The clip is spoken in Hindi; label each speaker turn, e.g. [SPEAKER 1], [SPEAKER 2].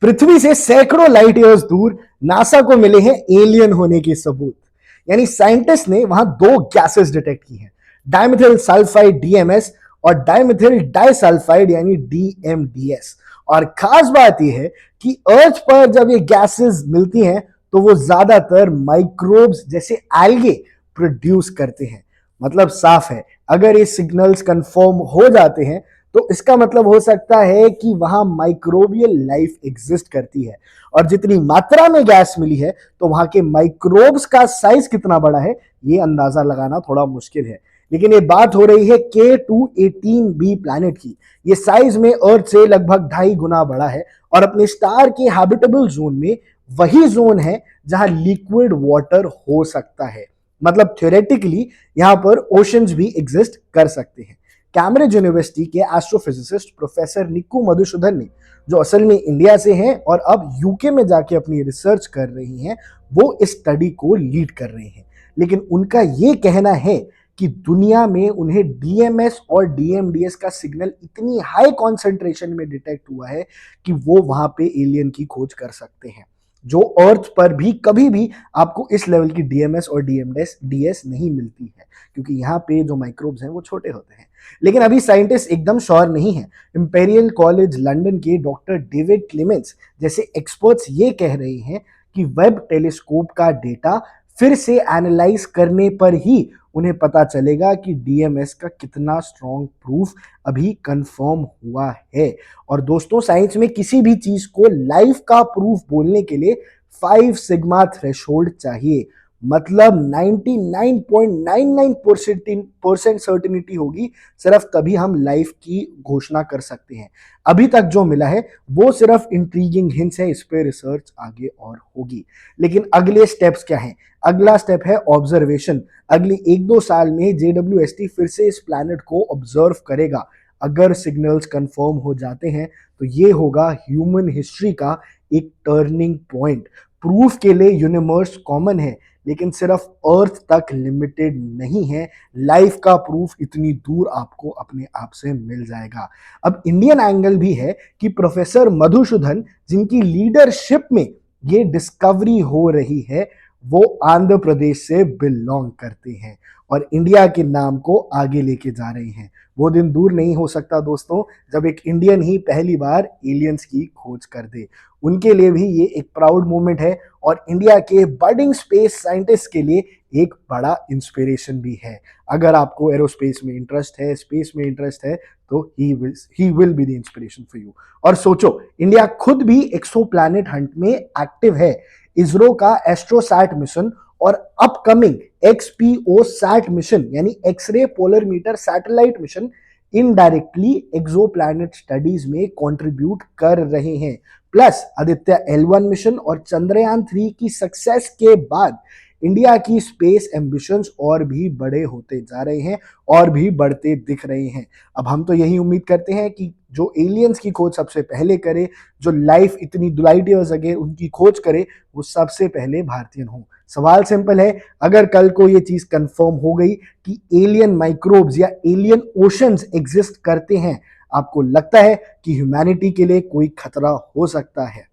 [SPEAKER 1] पृथ्वी से सैकड़ों लाइट ईयर्स दूर नासा को मिले हैं एलियन होने के सबूत। यानी साइंटिस्ट ने वहां दो गैसेस डिटेक्ट की हैं, डाइमिथिल सल्फाइड डीएमएस और डाइमिथिल डाइसल्फाइड यानी डीएमडीएस। और खास बात यह है कि अर्थ पर जब ये गैसेस मिलती हैं तो वो ज्यादातर माइक्रोब्स जैसे एल्गे प्रोड्यूस करते हैं। मतलब साफ है, अगर ये सिग्नल्स कंफर्म हो जाते हैं तो इसका मतलब हो सकता है कि वहां माइक्रोबियल लाइफ एग्जिस्ट करती है। और जितनी मात्रा में गैस मिली है तो वहां के माइक्रोब्स का साइज कितना बड़ा है ये अंदाजा लगाना थोड़ा मुश्किल है। लेकिन ये बात हो रही है K2-18b प्लैनेट की। ये साइज में अर्थ से लगभग 2.5 गुना बड़ा है और अपने स्टार के हैबिटेबल जोन में वही जोन है जहां लिक्विड वाटर हो सकता है। मतलब थ्योरेटिकली यहां पर ओशंस भी एग्जिस्ट कर सकते हैं। कैम्ब्रिज यूनिवर्सिटी के एस्ट्रोफिजिसिस्ट प्रोफेसर निक्कू मधुसूदन ने, जो असल में इंडिया से हैं और अब यूके में जाके अपनी रिसर्च कर रही हैं, वो इस स्टडी को लीड कर रहे हैं। लेकिन उनका ये कहना है कि दुनिया में उन्हें डीएमएस और डीएमडीएस का सिग्नल इतनी हाई कॉन्सेंट्रेशन में डिटेक्ट हुआ है कि वो वहां पे एलियन की खोज कर सकते हैं, जो अर्थ पर भी कभी भी आपको इस लेवल की डीएमएस और डीएस नहीं मिलती है, क्योंकि यहाँ पे जो माइक्रोब्स हैं वो छोटे होते हैं। लेकिन अभी साइंटिस्ट एकदम श्योर नहीं है। इंपेरियल कॉलेज लंदन के डॉक्टर डेविड क्लेमेंस जैसे एक्सपर्ट्स ये कह रहे हैं कि वेब टेलीस्कोप का डेटा फिर से एनालाइज करने पर ही उन्हें पता चलेगा कि डीएमएस का कितना स्ट्रॉन्ग प्रूफ अभी कंफर्म हुआ है। और दोस्तों, साइंस में किसी भी चीज को लाइफ का प्रूफ बोलने के लिए 5 सिग्मा थ्रेशोल्ड चाहिए। मतलब 99.99% सर्टिनिटी होगी, सिर्फ तभी हम लाइफ की घोषणा कर सकते हैं। अभी तक जो मिला है वो सिर्फ इंट्रीगिंग हिंट्स है, इस पे रिसर्च आगे और होगी। लेकिन अगले स्टेप्स क्या हैं? अगला स्टेप है ऑब्जर्वेशन। अगले 1-2 साल में जेडब्ल्यूएसटी फिर से इस प्लैनेट को ऑब्जर्व करेगा। अगर सिग्नल्स कंफर्म हो जाते हैं तो ये होगा ह्यूमन हिस्ट्री का एक टर्निंग पॉइंट। प्रूफ के लिए यूनिवर्स कॉमन है, लेकिन सिर्फ अर्थ तक लिमिटेड नहीं है। लाइफ का प्रूफ इतनी दूर आपको अपने आप से मिल जाएगा। अब इंडियन एंगल भी है कि प्रोफेसर मधुसूदन, जिनकी लीडरशिप में ये डिस्कवरी हो रही है, वो आंध्र प्रदेश से बिलोंग करते हैं और इंडिया के नाम को आगे लेके जा रहे हैं। वो दिन दूर नहीं हो सकता दोस्तों जब एक इंडियन ही पहली बार एलियंस की खोज कर दे। उनके लिए भी ये एक प्राउड मोमेंट है और इंडिया के बडिंग स्पेस साइंटिस्ट के लिए एक बड़ा इंस्पिरेशन भी है। अगर आपको एरोस्पेस में इंटरेस्ट है, स्पेस में इंटरेस्ट है, तो he will be the inspiration for you. और सोचो, इंडिया खुद भी एक्सो प्लैनेट हंट में एक्टिव है। इसरो का एस्ट्रोसैट मिशन और अपकमिंग एक्सपीओ सैट मिशन यानी x-ray polarimeter satellite mission indirectly exoplanet studies में कंट्रीब्यूट कर रहे हैं। प्लस आदित्य L1 मिशन और चंद्रयान 3 की सक्सेस के बाद इंडिया की स्पेस एम्बिशंस और भी बड़े होते जा रहे हैं और भी बढ़ते दिख रहे हैं। अब हम तो यही उम्मीद करते हैं कि जो एलियंस की खोज सबसे पहले करे, जो लाइफ इतनी लाइट ईयर्स अगे उनकी खोज करे, वो सबसे पहले भारतीय हो। सवाल सिंपल है, अगर कल को ये चीज कंफर्म हो गई कि एलियन माइक्रोब्स या एलियन ओशंस एग्जिस्ट करते हैं, आपको लगता है कि ह्यूमैनिटी के लिए कोई खतरा हो सकता है?